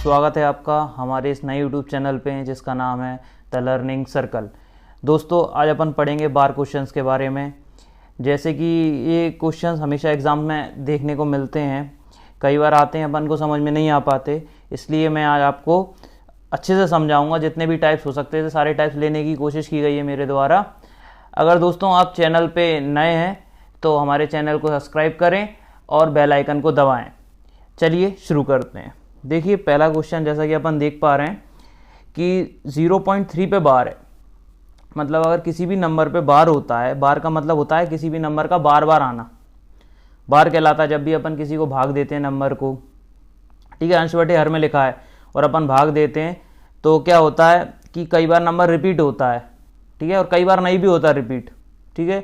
स्वागत है आपका हमारे इस नए यूट्यूब चैनल पे जिसका नाम है द लर्निंग सर्कल। दोस्तों आज अपन पढ़ेंगे बार क्वेश्चंस के बारे में। जैसे कि ये क्वेश्चंस हमेशा एग्ज़ाम में देखने को मिलते हैं, कई बार आते हैं अपन को समझ में नहीं आ पाते, इसलिए मैं आज आपको अच्छे से समझाऊंगा। जितने भी टाइप्स हो सकते थे सारे टाइप्स लेने की कोशिश की गई है मेरे द्वारा। अगर दोस्तों आप चैनल पे नए हैं तो हमारे चैनल को सब्सक्राइब करें और बेल आइकन को दबाएं। चलिए शुरू करते हैं। देखिए पहला क्वेश्चन जैसा कि अपन देख पा रहे हैं कि 0.3 पे बार है। मतलब अगर किसी भी नंबर पे बार होता है, बार का मतलब होता है किसी भी नंबर का बार बार आना, बार कहलाता है। जब भी अपन किसी को भाग देते हैं नंबर को, ठीक है, अंश बटे हर में लिखा है और अपन भाग देते हैं तो क्या होता है कि कई बार नंबर रिपीट होता है, ठीक है, और कई बार नहीं भी होता रिपीट, ठीक है।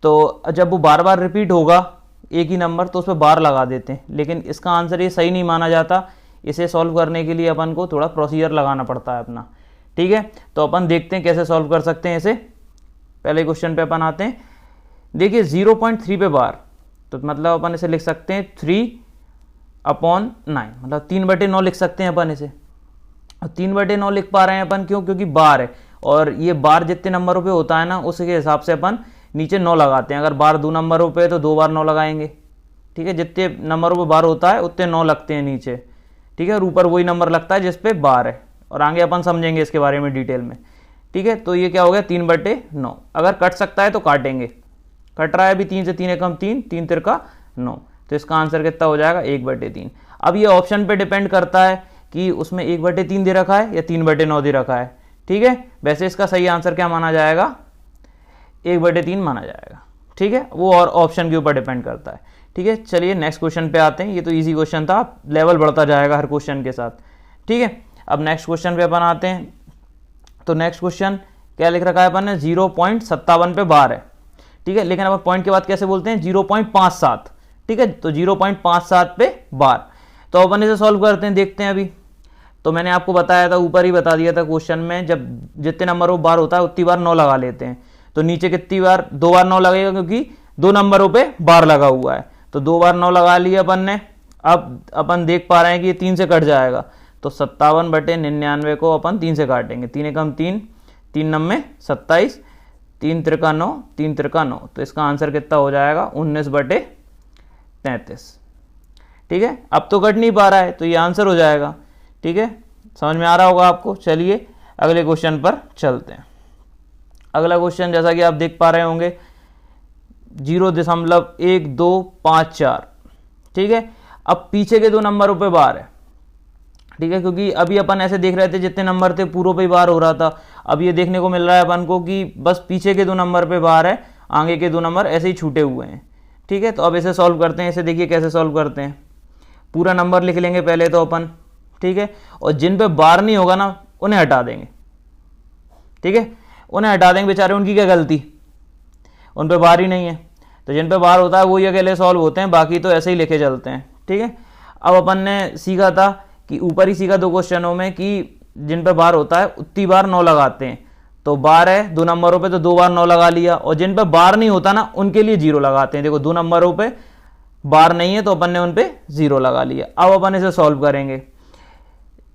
तो जब वो बार बार रिपीट होगा एक ही नंबर तो उस पर बार लगा देते हैं, लेकिन इसका आंसर ये सही नहीं माना जाता। इसे सॉल्व करने के लिए अपन को थोड़ा प्रोसीजर लगाना पड़ता है अपना, ठीक है। तो अपन देखते हैं कैसे सॉल्व कर सकते हैं इसे। पहले क्वेश्चन पे अपन आते हैं। देखिए 0.3 पे बार, तो मतलब अपन इसे लिख सकते हैं 3/9, मतलब 3/9 लिख सकते हैं अपन इसे। 3/9 लिख पा रहे हैं अपन क्यों? क्योंकि बार है और ये बार जितने नंबरों पे होता है ना उसके हिसाब से अपन नीचे 9 लगाते हैं। अगर बार 2 नंबरों पे तो 2 बार 9 लगाएंगे, ठीक है। जितने नंबरों पे बार होता है उतने 9 लगते हैं नीचे, ठीक है, और ऊपर वही नंबर लगता है जिस पे बार है। और आगे अपन समझेंगे इसके बारे में डिटेल में, ठीक है। तो ये क्या हो गया 3/9। अगर कट सकता है तो काटेंगे, कट रहा है अभी 3 से 3 एकम 3, 3 तिरका 9, तो इसका आंसर कितना हो जाएगा 1/3। अब ये ऑप्शन पे डिपेंड करता है कि उसमें 1/3 दे रखा है या 3/9 दे रखा है, ठीक है। वैसे इसका सही आंसर क्या माना जाएगा? 1/3 माना जाएगा, ठीक है। वो और ऑप्शन के ऊपर डिपेंड करता है, ठीक है। चलिए नेक्स्ट क्वेश्चन पे आते हैं। ये तो इजी क्वेश्चन था, लेवल बढ़ता जाएगा हर क्वेश्चन के साथ, ठीक है। अब नेक्स्ट क्वेश्चन पे अपन आते हैं। तो नेक्स्ट क्वेश्चन क्या लिख रखा है अपन ने? 0.57 पे बार है, ठीक है। लेकिन अपन पॉइंट के बाद कैसे बोलते हैं? 0.57, ठीक है। तो 0.57 पे बार, तो अपन इसे सॉल्व करते हैं, देखते हैं अभी। तो मैंने आपको बताया था, ऊपर ही बता दिया था क्वेश्चन में, जब जितने नंबरों बार होता है उतनी बार 9 लगा लेते हैं। तो नीचे कितनी बार? 2 बार 9 लगेगा क्योंकि 2 नंबरों पे बार लगा हुआ है। तो 2 बार 9 लगा लिया अपन ने। अब अपन देख पा रहे हैं कि ये 3 से कट जाएगा, तो 57/99 को अपन 3 से काटेंगे। 3 एकम 3, 3 9 27, 3 तिरका 9, 3 तिरका 9, तो इसका आंसर कितना हो जाएगा 19/33, ठीक है। अब तो कट नहीं पा रहा है तो ये आंसर हो जाएगा, ठीक है। समझ में आ रहा होगा आपको। चलिए अगले क्वेश्चन पर चलते हैं। अगला क्वेश्चन जैसा कि आप देख पा रहे होंगे 0.1254, ठीक है। अब पीछे के 2 नंबरों पे बार है, ठीक है, क्योंकि अभी अपन ऐसे देख रहे थे जितने नंबर थे पूरों पे बार हो रहा था। अब ये देखने को मिल रहा है अपन को कि बस पीछे के 2 नंबर पे बार है, आगे के 2 नंबर ऐसे ही छूटे हुए हैं, ठीक है। तो अब इसे सॉल्व करते हैं। इसे देखिए कैसे सॉल्व करते हैं। पूरा नंबर लिख लेंगे पहले तो अपन, ठीक है, और जिन पे बार नहीं होगा ना उन्हें हटा देंगे, ठीक है, उन्हें हटा देंगे। बेचारे उनकी क्या गलती, उन पे बार ही नहीं है। तो जिन पे बार होता है वो ये अकेले सॉल्व होते हैं, बाकी तो ऐसे ही लेके चलते हैं, ठीक है। अब अपन ने सीखा था कि ऊपर ही सीखा 2 क्वेश्चनों में कि जिन पे बार होता है उतनी बार 9 लगाते हैं। तो बार है 2 नंबरों पे तो 2 बार 9 लगा लिया, और जिन पे बार नहीं होता ना उनके लिए 0 लगाते हैं। देखो 2 नंबरों पे बार नहीं है तो अपन ने उन पे 0 लगा लिया। अब अपन इसे सॉल्व करेंगे।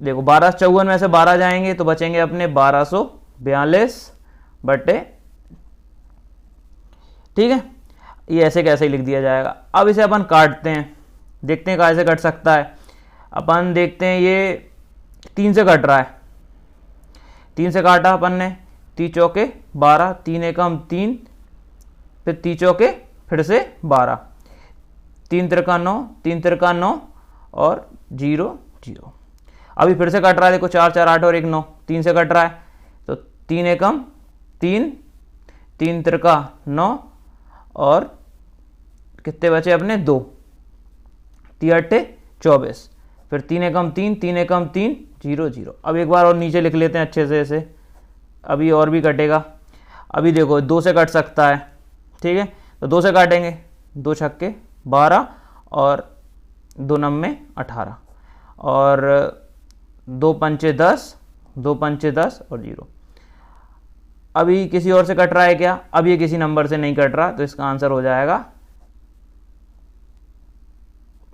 देखो 1254 में से 12 जाएंगे तो बचेंगे अपने 1242/, ठीक है। ये ऐसे कैसे ही लिख दिया जाएगा। अब इसे अपन काटते हैं, देखते हैं कैसे कट सकता है। अपन देखते हैं ये 3 से कट रहा है। 3 से काटा अपन ने, 3 चौके 12, 3 एकम 3, फिर 3 चौके फिर से 12, 3 तिरका 9, 3 तिरका 9 और 0 0। अभी फिर से कट रहा है। देखो 4 4 8 और 1 9, 3 से कट रहा है। तो 3 एकम 3, 3 तिरका 9 और कितने बचे अपने 2, 3 8 24, फिर 3 एकम 3, 3 एकम 3 0 0। अब एक बार और नीचे लिख लेते हैं अच्छे से इसे, अभी और भी कटेगा। अभी देखो 2 से कट सकता है, ठीक है, तो 2 से काटेंगे। 2 छक्के 12 और 2 9 18 और 2 पंचे 10, 2 पंचे 10 और 0। अभी किसी और से कट रहा है क्या? अब ये किसी नंबर से नहीं कट रहा, तो इसका आंसर हो जाएगा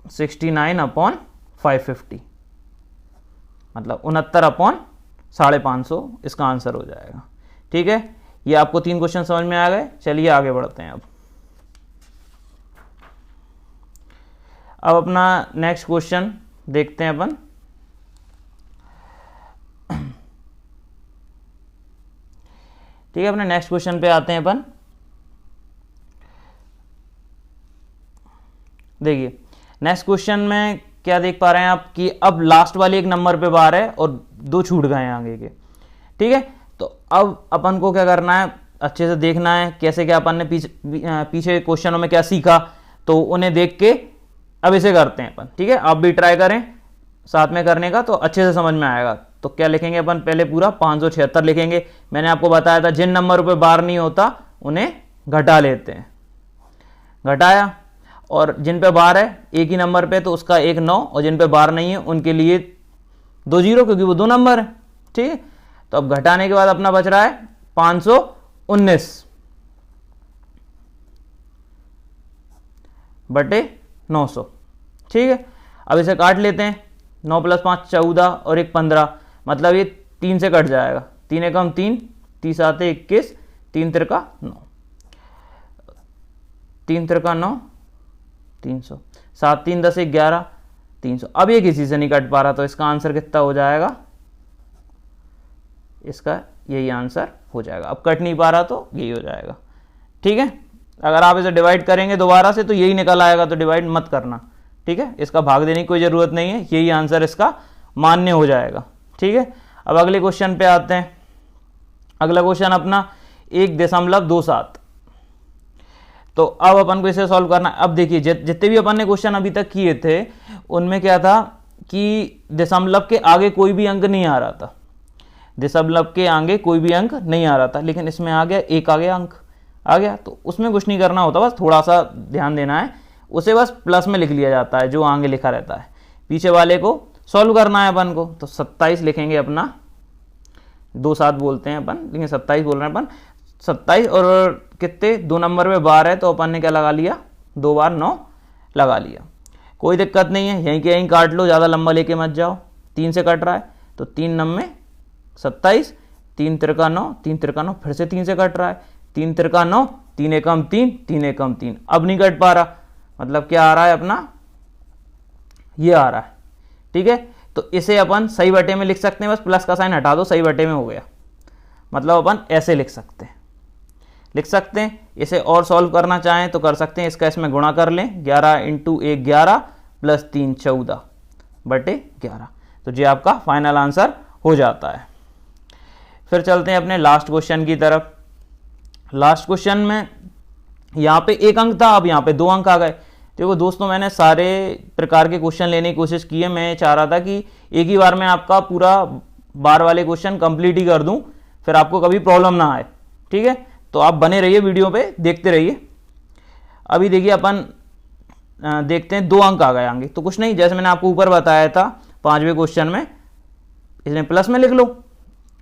69/550, मतलब 69/550 इसका आंसर हो जाएगा। ठीक है, ये आपको 3 क्वेश्चन समझ में आ गए। चलिए आगे बढ़ते हैं। अब अपना नेक्स्ट क्वेश्चन देखते हैं अपन। ठीक है, अपने नेक्स्ट क्वेश्चन पे आते हैं अपन। देखिए नेक्स्ट क्वेश्चन में क्या देख पा रहे हैं आप कि अब लास्ट वाले एक नंबर पे बार है और 2 छूट गए हैं आगे के। ठीक है, तो अब अपन को क्या करना है, अच्छे से देखना है कैसे क्या अपन ने पीछे क्वेश्चनों में क्या सीखा, तो उन्हें देख के अब इसे करते हैं अपन। ठीक है, आप भी ट्राई करें साथ में करने का, तो अच्छे से समझ में आएगा। तो क्या लिखेंगे अपन, पहले पूरा 576 लिखेंगे। मैंने आपको बताया था जिन नंबरों पे बार नहीं होता उन्हें घटा लेते हैं, घटाया। और जिन पे बार है एक ही नंबर पे तो उसका 1 9, और जिन पे बार नहीं है उनके लिए 2 0, क्योंकि वो 2 नंबर है। ठीक है, तो अब घटाने के बाद अपना बच रहा है 519 बटे 900। ठीक है, अब इसे काट लेते हैं। 9 + 5 14 और 1 15, मतलब ये 3 से कट जाएगा। 3 एकम 3, 30 आते 21, 3 त्रिका 9, 3 त्रिका 9, 300, 7 3 10 11, 300। अब ये किसी से नहीं कट पा रहा, तो इसका आंसर कितना हो जाएगा, इसका यही आंसर हो जाएगा। अब कट नहीं पा रहा तो यही हो जाएगा। ठीक है, अगर आप इसे डिवाइड करेंगे दोबारा से तो यही निकल आएगा, तो डिवाइड मत करना। ठीक है, इसका भाग देने की कोई ज़रूरत नहीं है, यही आंसर इसका मान्य हो जाएगा। ठीक है, अब अगले क्वेश्चन पे आते हैं। अगला क्वेश्चन अपना 1.27। तो अब अपन को इसे सॉल्व करना है। अब देखिए जितने भी अपन ने क्वेश्चन अभी तक किए थे उनमें क्या था कि दशमलव के आगे कोई भी अंक नहीं आ रहा था, दशमलव के आगे कोई भी अंक नहीं आ रहा था, लेकिन इसमें आ गया, एक आ गया, अंक आ गया। तो उसमें कुछ नहीं करना होता, बस थोड़ा सा ध्यान देना है, उसे बस प्लस में लिख लिया जाता है जो आगे लिखा रहता है, पीछे वाले को सॉल्व करना है अपन को। तो 27 लिखेंगे अपना, 2 7 बोलते हैं अपन, लेकिन 27 बोल रहे हैं अपन। 27 और कितने, 2 नंबर में बार है तो अपन ने क्या लगा लिया, 2 बार 9 लगा लिया। कोई दिक्कत नहीं है, यहीं के यहीं काट लो, ज़्यादा लंबा लेके मत जाओ। 3 से कट रहा है तो 3 9 में 27, 3 त्रिका 9, 3 त्रिका 9, फिर से 3 से कट रहा है, 3 त्रिका 9, 3 एकम 3, 3 एकम 3। अब नहीं कट पा रहा, मतलब क्या आ रहा है अपना, ये आ रहा है। ठीक है, तो इसे अपन सही बटे में लिख सकते हैं, बस प्लस का साइन हटा दो, सही बटे में हो गया। मतलब अपन ऐसे लिख सकते हैं, लिख सकते हैं। इसे और सॉल्व करना चाहें तो कर सकते हैं, इसका इसमें गुणा कर लें, 11 × 1 11 + 3 14 बटे 11। तो ये आपका फाइनल आंसर हो जाता है। फिर चलते हैं अपने लास्ट क्वेश्चन की तरफ। लास्ट क्वेश्चन में यहाँ पे 1 अंक था, अब यहाँ पे 2 अंक आ गए। देखो दोस्तों, मैंने सारे प्रकार के क्वेश्चन लेने की कोशिश की है। मैं चाह रहा था कि एक ही बार में आपका पूरा बार वाले क्वेश्चन कंप्लीट ही कर दूं, फिर आपको कभी प्रॉब्लम ना आए। ठीक है, तो आप बने रहिए वीडियो पे, देखते रहिए। अभी देखिए अपन देखते हैं 2 अंक आ गए आगे, तो कुछ नहीं, जैसे मैंने आपको ऊपर बताया था 5वें क्वेश्चन में, इसमें प्लस में लिख लो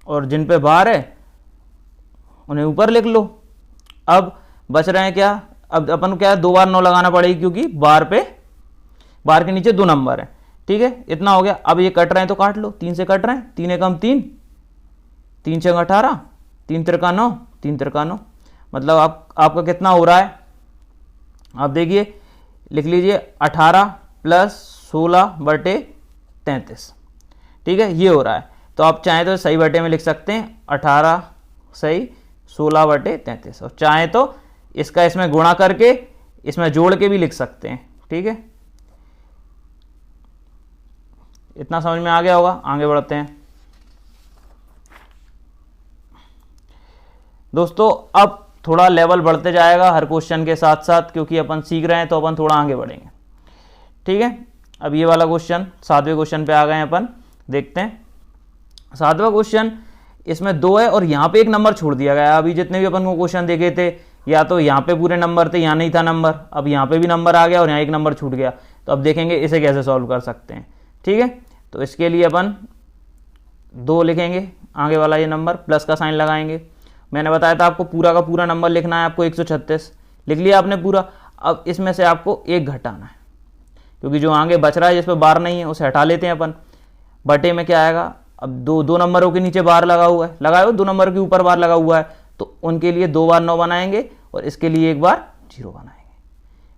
और जिन पे बार है उन्हें ऊपर लिख लो। अब बच रहे हैं क्या, अब अपन को क्या है, 2 बार 9 लगाना पड़ेगी, क्योंकि बार के नीचे 2 नंबर है। ठीक है, इतना हो गया। अब ये कट रहे हैं तो काट लो, 3 से कट रहे हैं, 3 एकम 3, 3 6 18, 3 त्रिका 9, 3 त्रिका 9, मतलब आपका कितना हो रहा है, आप देखिए, लिख लीजिए 18 + 16 बटे 33। ठीक है, ये हो रहा है। तो आप चाहें तो सही बटे में लिख सकते हैं, 18 सही 16 बटे 33, और चाहें तो इसका इसमें गुणा करके इसमें जोड़ के भी लिख सकते हैं। ठीक है, इतना समझ में आ गया होगा। आगे बढ़ते हैं दोस्तों। अब थोड़ा लेवल बढ़ते जाएगा हर क्वेश्चन के साथ साथ, क्योंकि अपन सीख रहे हैं तो अपन थोड़ा आगे बढ़ेंगे। ठीक है, अब ये वाला क्वेश्चन 7वें क्वेश्चन पे आ गए हैं अपन, देखते हैं 7वां क्वेश्चन। इसमें 2 है और यहाँ पे एक नंबर छोड़ दिया गया। अभी जितने भी अपन को क्वेश्चन देखे थे, या तो यहाँ पे पूरे नंबर थे, यहाँ नहीं था नंबर, अब यहाँ पे भी नंबर आ गया और यहाँ एक नंबर छूट गया। तो अब देखेंगे इसे कैसे सॉल्व कर सकते हैं। ठीक है, तो इसके लिए अपन 2 लिखेंगे, आगे वाला ये नंबर, प्लस का साइन लगाएंगे। मैंने बताया था आपको पूरा का पूरा नंबर लिखना है, आपको 136 लिख लिया आपने पूरा। अब इसमें से आपको 1 घटाना है, क्योंकि जो आगे बच रहा है जिस पर बार नहीं है उसे हटा लेते हैं अपन। बटे में क्या आएगा, अब दो नंबरों के नीचे बार लगा हुआ है, लगाए हो, 2 नंबर के ऊपर बार लगा हुआ है, तो उनके लिए 2 बार 9 बनाएंगे और इसके लिए 1 बार 0 बनाएंगे।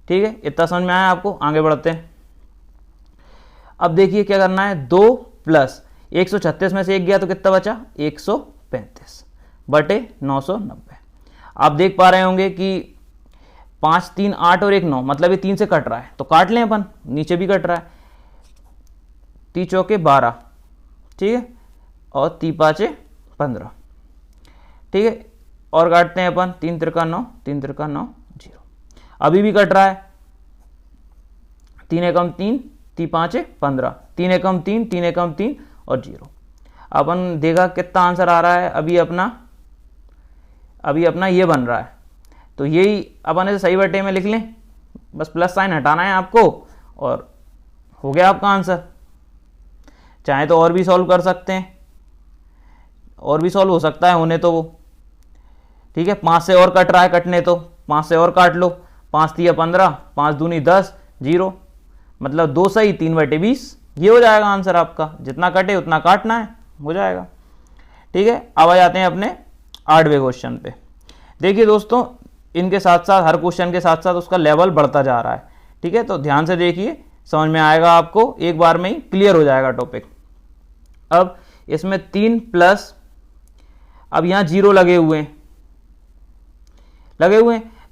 ठीक है, इतना समझ में आया आपको? आगे बढ़ते हैं। अब देखिए क्या करना है, 2 प्लस 136 में से 1 गया तो कितना बचा, 135 बटे 990। आप देख पा रहे होंगे कि 5 3 8 और 1 9, मतलब ये 3 से कट रहा है, तो काट लें अपन, नीचे भी कट रहा है, 3 चौके 12, ठीक है, और 3 पाँचे 15, ठीक है, और काटते हैं अपन, 3 त्रिका 9, 3 त्रिका 9 0, अभी भी कट रहा है, 3 एकम 3, 3 पाँचे 15, 3 एकम 3, 3 एकम 3 और 0। अपन देखा कितना आंसर आ रहा है, अभी अपना ये बन रहा है, तो यही अपन इसे सही बटे में लिख लें, बस प्लस साइन हटाना है आपको और हो गया आपका आंसर। चाहे तो और भी सॉल्व कर सकते हैं, और भी सॉल्व हो सकता है होने तो वो, ठीक है, 5 से और कट रहा है, कटने तो 5 से और काट लो, 5 3 15, 5 दूनी 10, 0, मतलब 2 सही 3 बटे 20, ये हो जाएगा आंसर आपका, जितना कटे उतना काटना है, हो जाएगा। ठीक है, अब आ जाते हैं अपने 8वें क्वेश्चन पे। देखिए दोस्तों, इनके साथ साथ हर क्वेश्चन के साथ साथ उसका लेवल बढ़ता जा रहा है, ठीक है, तो ध्यान से देखिए, समझ में आएगा आपको, एक बार में ही क्लियर हो जाएगा टॉपिक। अब इसमें 3 प्लस, अब यहाँ 0 लगे हुए हैं,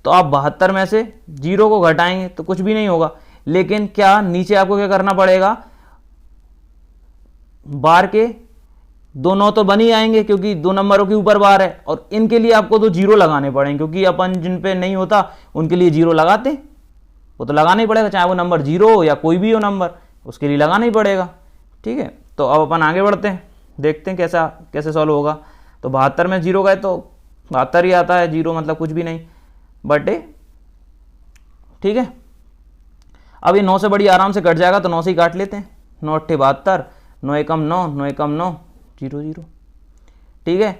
तो आप 72 में से 0 को घटाएंगे तो कुछ भी नहीं होगा, लेकिन क्या नीचे आपको क्या करना पड़ेगा, बार के 2 9 तो बन ही आएंगे क्योंकि 2 नंबरों के ऊपर बार है, और इनके लिए आपको तो 0 लगाने पड़ेंगे, क्योंकि अपन जिन पे नहीं होता उनके लिए 0 लगाते, वो तो लगाना ही पड़ेगा, चाहे वो नंबर 0 हो या कोई भी हो नंबर, उसके लिए लगाना ही पड़ेगा। ठीक है, तो अब अपन आगे बढ़ते हैं, देखते हैं कैसे सॉल्व होगा। तो 72 में 0 गए तो 72 ही आता है, 0 मतलब कुछ भी नहीं, बटे, ठीक है, अब ये 9 से बड़ी आराम से कट जाएगा, तो 9 से ही काट लेते हैं, 9 8 72, 9 एकम 9, 9 एकम 9, 0 0, ठीक है।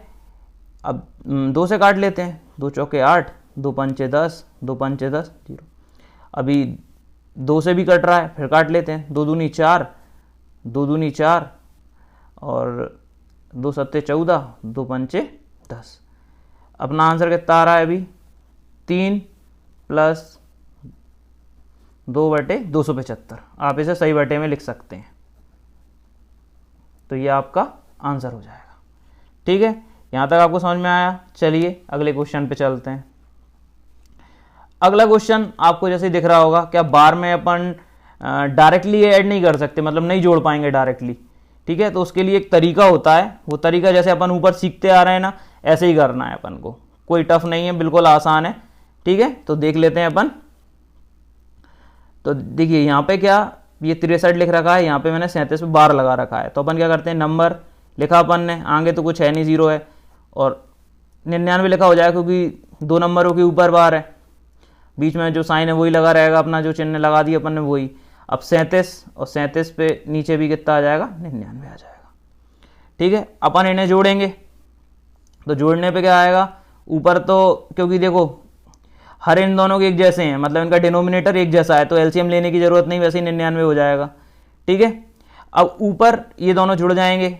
अब 2 से काट लेते हैं, 2 चौके 8, 2 पंचे 10, 2 पंचे 10, 0, अभी 2 से भी कट रहा है, फिर काट लेते हैं, 2 दूनी 4, 2 दूनी 4 और 2 सत्ते 14, 2 पंचे 10। अपना आंसर कितना आ रहा है अभी, 3 प्लस 2 बटे 275। आप इसे सही बटे में लिख सकते हैं, तो ये आपका आंसर हो जाएगा। ठीक है, यहाँ तक आपको समझ में आया। चलिए अगले क्वेश्चन पे चलते हैं। अगला क्वेश्चन आपको जैसे दिख रहा होगा, क्या बार में अपन डायरेक्टली ऐड नहीं कर सकते, मतलब नहीं जोड़ पाएंगे डायरेक्टली। ठीक है, तो उसके लिए एक तरीका होता है, वो तरीका जैसे अपन ऊपर सीखते आ रहे हैं ना, ऐसे ही करना है अपन को, कोई टफ नहीं है, बिल्कुल आसान है। ठीक है, तो देख लेते हैं अपन। तो देखिए यहाँ पे क्या, ये 63 लिख रखा है, यहाँ पे मैंने 37 पे बार लगा रखा है, तो अपन क्या करते हैं, नंबर लिखा अपन ने, आगे तो कुछ है नहीं, 0 है, और 99 लिखा हो जाएगा क्योंकि 2 नंबरों के ऊपर बार है, बीच में जो साइन है वही लगा रहेगा, अपना जो चिन्ह लगा दिया अपन ने वही। अब 37 और 37 पे नीचे भी कितना आ जाएगा, 99 आ जाएगा। ठीक है, अपन इन्हें जोड़ेंगे, तो जोड़ने पे क्या आएगा, ऊपर तो क्योंकि देखो हर इन दोनों के एक जैसे हैं, मतलब इनका डिनोमिनेटर एक जैसा है, तो एलसीएम लेने की जरूरत नहीं, वैसे ही 99 हो जाएगा। ठीक है, अब ऊपर ये दोनों जुड़ जाएंगे,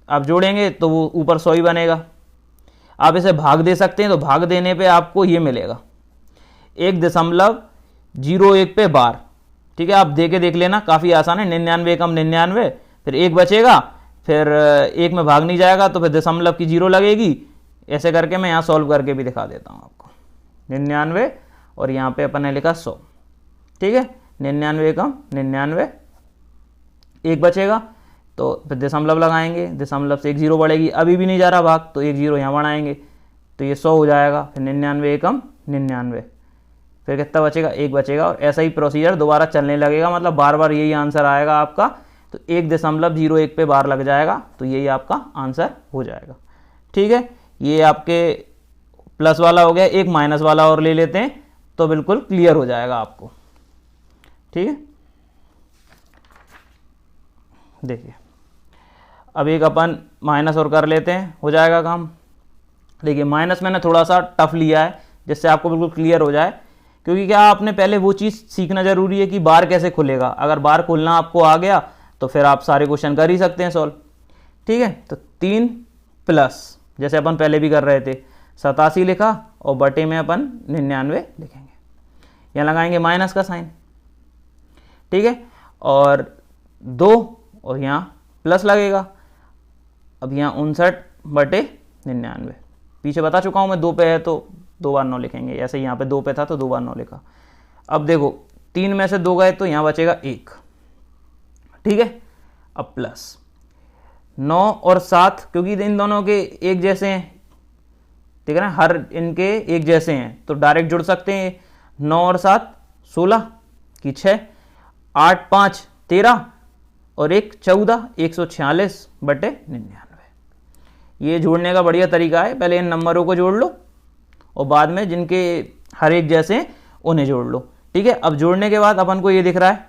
आप जोड़ेंगे तो वो ऊपर 100 ही बनेगा। आप इसे भाग दे सकते हैं, तो भाग देने पे आपको ये मिलेगा 1.01 पे बार। ठीक है, आप देख लेना, काफ़ी आसान है, 99 एकम 99, फिर 1 बचेगा, फिर 1 में भाग नहीं जाएगा तो फिर दशमलव की 0 लगेगी। ऐसे करके मैं यहाँ सॉल्व करके भी दिखा देता हूँ आपको, 99 और यहाँ पे अपन ने लिखा 100। ठीक है, 99 एकम 99, 1 बचेगा तो फिर दशमलव लगाएंगे, दशमलव से 1 0 बढ़ेगी, अभी भी नहीं जा रहा भाग, तो 1 0 यहाँ बढ़ाएंगे तो ये 100 हो जाएगा, फिर 99 एकम 99, फिर कितना बचेगा, 1 बचेगा, और ऐसा ही प्रोसीजर दोबारा चलने लगेगा, मतलब बार बार यही आंसर आएगा आपका। तो 1.01 पे बार लग जाएगा, तो यही आपका आंसर हो जाएगा। ठीक है, ये आपके प्लस वाला हो गया, एक माइनस वाला और ले लेते हैं तो बिल्कुल क्लियर हो जाएगा आपको। ठीक है, देखिए अब एक अपन माइनस और कर लेते हैं, हो जाएगा काम। देखिए माइनस मैंने थोड़ा सा टफ लिया है जिससे आपको बिल्कुल क्लियर हो जाए, क्योंकि क्या आपने पहले वो चीज़ सीखना जरूरी है कि बार कैसे खुलेगा। अगर बार खोलना आपको आ गया तो फिर आप सारे क्वेश्चन कर ही सकते हैं सॉल्व। ठीक है, तो 3 प्लस जैसे अपन पहले भी कर रहे थे 87 लिखा और बटे में अपन 99 लिखेंगे, यहाँ लगाएंगे माइनस का साइन। ठीक है, और 2 और यहाँ प्लस लगेगा। अब यहाँ 59/99, पीछे बता चुका हूँ मैं, 2 पे है तो 2 बार 9 लिखेंगे, ऐसे यहाँ पे 2 पे था तो 2 बार 9 लिखा। अब देखो 3 में से 2 गए तो यहाँ बचेगा 1। ठीक है, अब प्लस 9 और 7, क्योंकि इन दोनों के एक जैसे हैं, ठीक है ना, हर इनके एक जैसे हैं तो डायरेक्ट जुड़ सकते हैं। 9 और 7 16 की 6, 8 5 13 और 1 14, 146/99। ये जोड़ने का बढ़िया तरीका है, पहले इन नंबरों को जोड़ लो और बाद में जिनके हर एक जैसे हैं उन्हें जोड़ लो। ठीक है, अब जोड़ने के बाद अपन को ये दिख रहा है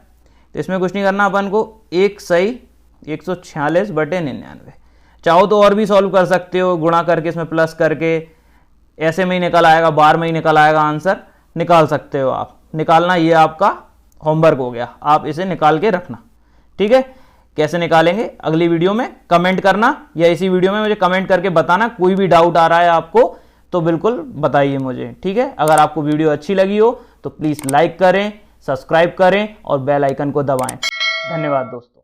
तो इसमें कुछ नहीं करना, अपन को एक सही 146/99। चाहो तो और भी सॉल्व कर सकते हो, गुणा करके इसमें प्लस करके, ऐसे में ही निकल आएगा, बार में ही निकल आएगा, आंसर निकाल सकते हो आप। निकालना ये आपका होमवर्क हो गया, आप इसे निकाल के रखना। ठीक है, कैसे निकालेंगे अगली वीडियो में कमेंट करना, या इसी वीडियो में मुझे कमेंट करके बताना। कोई भी डाउट आ रहा है आपको तो बिल्कुल बताइए मुझे। ठीक है, अगर आपको वीडियो अच्छी लगी हो तो प्लीज़ लाइक करें, सब्सक्राइब करें और बेल आइकन को दबाएं। धन्यवाद दोस्तों।